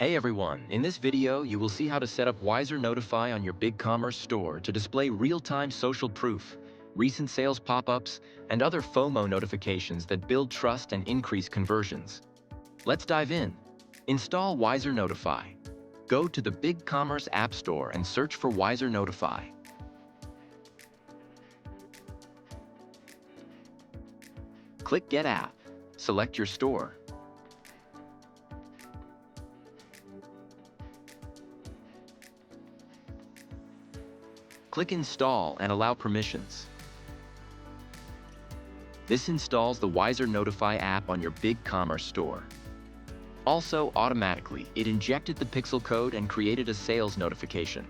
Hey everyone, in this video you will see how to set up WiserNotify on your BigCommerce store to display real-time social proof, recent sales pop-ups, and other FOMO notifications that build trust and increase conversions. Let's dive in. Install WiserNotify. Go to the BigCommerce App Store and search for WiserNotify. Click Get App. Select your store. Click Install and allow permissions. This installs the WiserNotify app on your BigCommerce store. Also, automatically, it injected the pixel code and created a sales notification.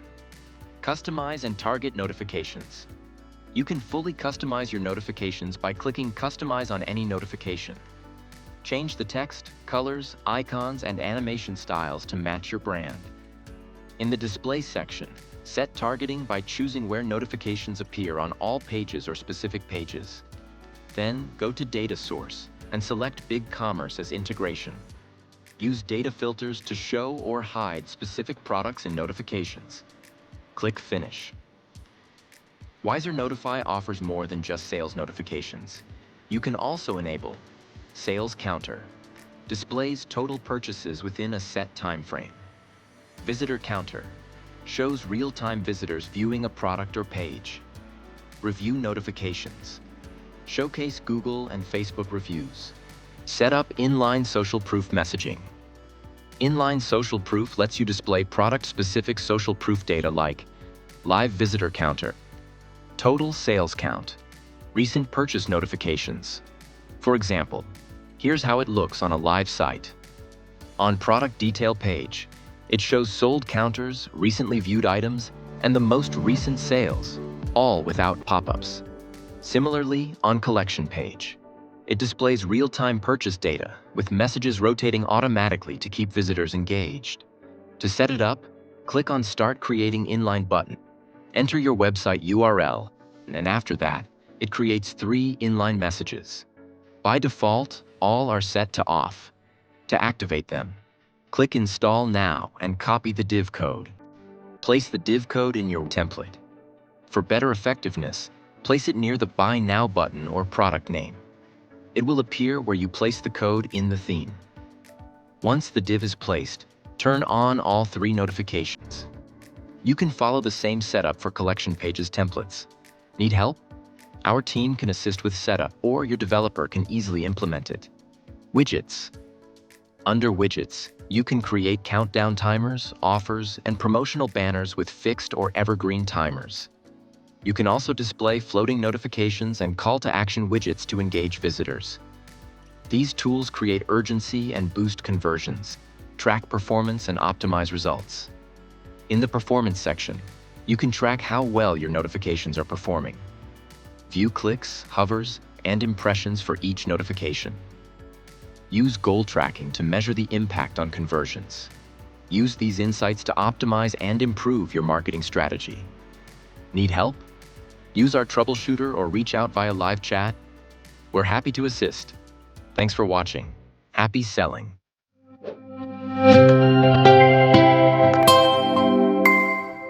Customize and target notifications. You can fully customize your notifications by clicking Customize on any notification. Change the text, colors, icons, and animation styles to match your brand. In the Display section, set targeting by choosing where notifications appear on all pages or specific pages. Then, go to Data Source and select BigCommerce as integration. Use data filters to show or hide specific products in notifications. Click Finish. WiserNotify offers more than just sales notifications. You can also enable Sales Counter. Displays total purchases within a set time frame. Visitor Counter. Shows real-time visitors viewing a product or page. Review notifications. Showcase Google and Facebook reviews. Set up Inline social proof messaging. Inline social proof lets you display product-specific social proof data like live visitor counter, total sales count, recent purchase notifications. For example, here's how it looks on a live site. On product detail page, it shows sold counters, recently viewed items, and the most recent sales, all without pop-ups. Similarly, on collection page, it displays real-time purchase data with messages rotating automatically to keep visitors engaged. To set it up, click on Start Creating Inline button. Enter your website URL, and after that, it creates 3 inline messages. By default, all are set to off. To activate them, click Install Now and copy the div code. Place the div code in your template. For better effectiveness, place it near the Buy Now button or product name. It will appear where you place the code in the theme. Once the div is placed, turn on all 3 notifications. You can follow the same setup for collection pages templates. Need help? Our team can assist with setup, or your developer can easily implement it. Widgets. Under Widgets, you can create countdown timers, offers, and promotional banners with fixed or evergreen timers. You can also display floating notifications and call-to-action widgets to engage visitors. These tools create urgency and boost conversions, track performance, and optimize results. In the Performance section, you can track how well your notifications are performing. View clicks, hovers, and impressions for each notification. Use goal tracking to measure the impact on conversions. Use these insights to optimize and improve your marketing strategy. Need help? Use our troubleshooter or reach out via live chat. We're happy to assist. Thanks for watching. Happy selling.